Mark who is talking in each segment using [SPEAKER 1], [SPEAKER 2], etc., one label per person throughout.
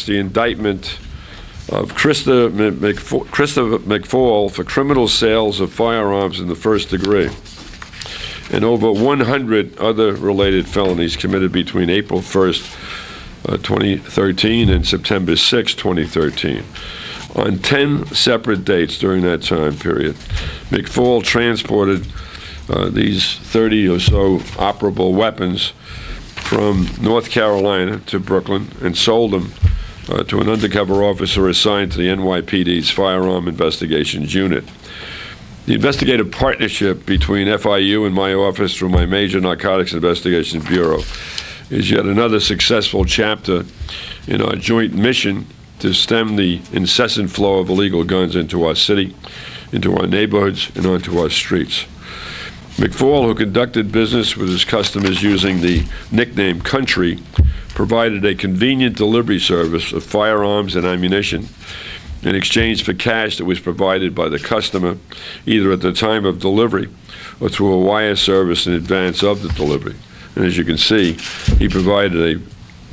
[SPEAKER 1] announced the indictment of Christopher McPhaul for criminal sales of firearms in the first degree, and over 100 other related felonies committed between April 1st, 2013 and September 6, 2013. On 10 separate dates during that time period, McPhaul transported these 30 or so operable weapons from North Carolina to Brooklyn and sold them to an undercover officer assigned to the NYPD's Firearm Investigations Unit. The investigative partnership between FIU and my office through my Major Narcotics Investigations Bureau is yet another successful chapter in our joint mission to stem the incessant flow of illegal guns into our city, into our neighborhoods, and onto our streets. McPhaul, who conducted business with his customers using the nickname Country, provided a convenient delivery service of firearms and ammunition in exchange for cash that was provided by the customer either at the time of delivery or through a wire service in advance of the delivery. And as you can see, he provided a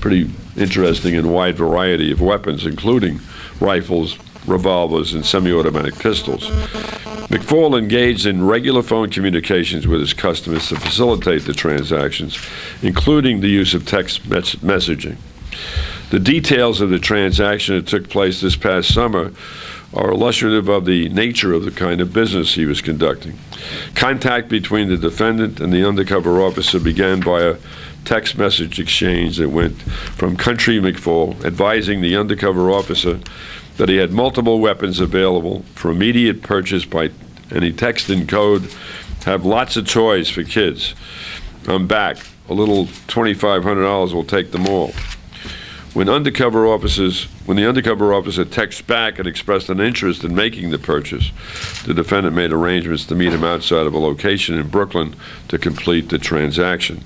[SPEAKER 1] pretty interesting and wide variety of weapons, including rifles, revolvers, and semi-automatic pistols. McPhaul engaged in regular phone communications with his customers to facilitate the transactions, including the use of text messaging. The details of the transaction that took place this past summer are illustrative of the nature of the kind of business he was conducting. Contact between the defendant and the undercover officer began by a text message exchange that went from Country McPhaul advising the undercover officer that he had multiple weapons available for immediate purchase by, and he texted in code, "Have lots of toys for kids. I'm back. A little $2,500 will take them all." When the undercover officer texted back and expressed an interest in making the purchase, the defendant made arrangements to meet him outside of a location in Brooklyn to complete the transaction.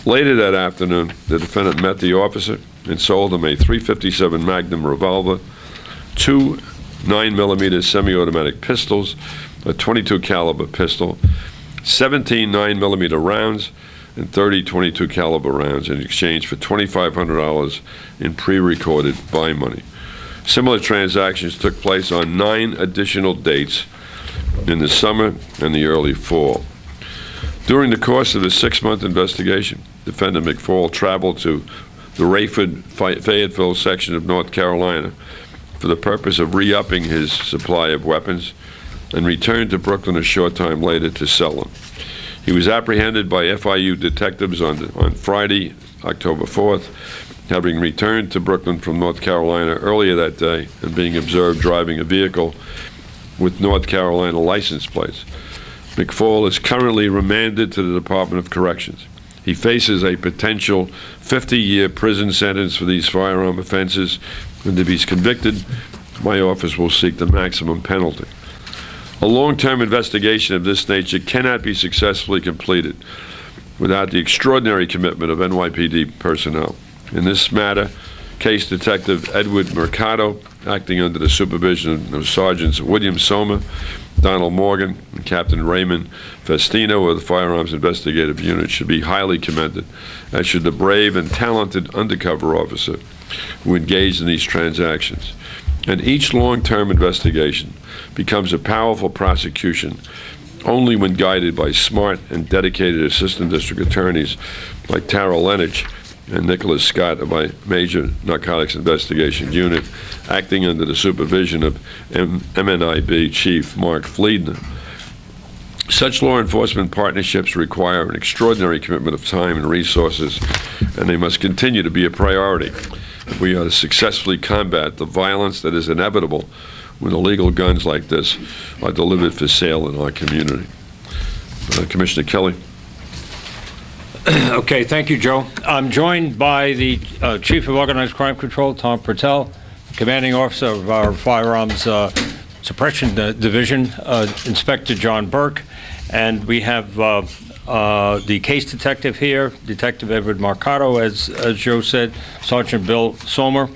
[SPEAKER 1] Later that afternoon, the defendant met the officer and sold him a .357 Magnum revolver, 2 9mm semi-automatic pistols, a .22 caliber pistol, 17 9mm rounds, and 30 .22 caliber rounds in exchange for $2,500 in pre-recorded buy money. Similar transactions took place on 9 additional dates in the summer and the early fall. During the course of the 6-month investigation, defendant McPhaul traveled to the Rayford, Fayetteville section of North Carolina for the purpose of re-upping his supply of weapons and returned to Brooklyn a short time later to sell them. He was apprehended by FIU detectives on Friday, October 4th, having returned to Brooklyn from North Carolina earlier that day and being observed driving a vehicle with North Carolina license plates. McPhaul is currently remanded to the Department of Corrections. He faces a potential 50-year prison sentence for these firearm offenses, and if he's convicted, my office will seek the maximum penalty. A long-term investigation of this nature cannot be successfully completed without the extraordinary commitment of NYPD personnel. In this matter, Case Detective Edward Mercado, acting under the supervision of Sergeants William Sommer, Donald Morgan, and Captain Raymond Festino of the Firearms Investigative Unit, should be highly commended, as should the brave and talented undercover officer who engaged in these transactions. And each long-term investigation becomes a powerful prosecution only when guided by smart and dedicated assistant district attorneys like Tara Lenich and Nicholas Scott of my Major Narcotics Investigation Unit, acting under the supervision of MNIB Chief Mark Fleedner. Such law enforcement partnerships require an extraordinary commitment of time and resources, and they must continue to be a priority if we are to successfully combat the violence that is inevitable when illegal guns like this are delivered for sale in our community. Commissioner Kelly.
[SPEAKER 2] Okay, thank you, Joe. I'm joined by the Chief of Organized Crime Control, Tom Pertell, Commanding Officer of our Firearms Suppression Division, Inspector John Burke, and we have the case detective here, Detective Edward Mercado, as Joe said, Sergeant Bill Sommer.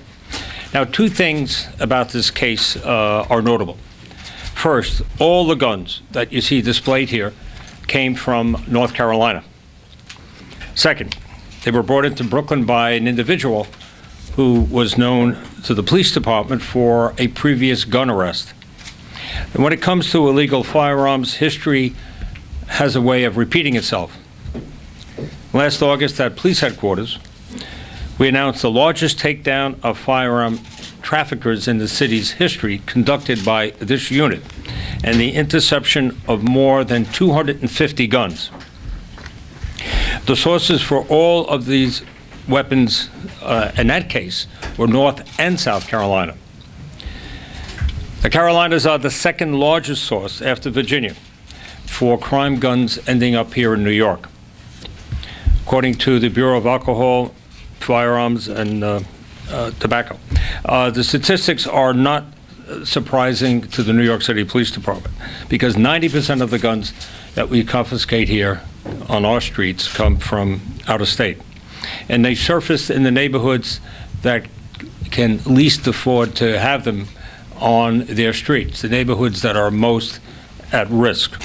[SPEAKER 2] Now, 2 things about this case are notable. First, all the guns that you see displayed here came from North Carolina. Second, they were brought into Brooklyn by an individual who was known to the police department for a previous gun arrest. And when it comes to illegal firearms, history has a way of repeating itself. Last August at police headquarters, we announced the largest takedown of firearm traffickers in the city's history conducted by this unit, and the interception of more than 250 guns. The sources for all of these weapons in that case were North and South Carolina. The Carolinas are the second largest source after Virginia for crime guns ending up here in New York. According to the Bureau of Alcohol, Firearms, and Tobacco, the statistics are not surprising to the New York City Police Department, because 90% of the guns that we confiscate here on our streets come from out of state. And they surface in the neighborhoods that can least afford to have them on their streets, the neighborhoods that are most at risk.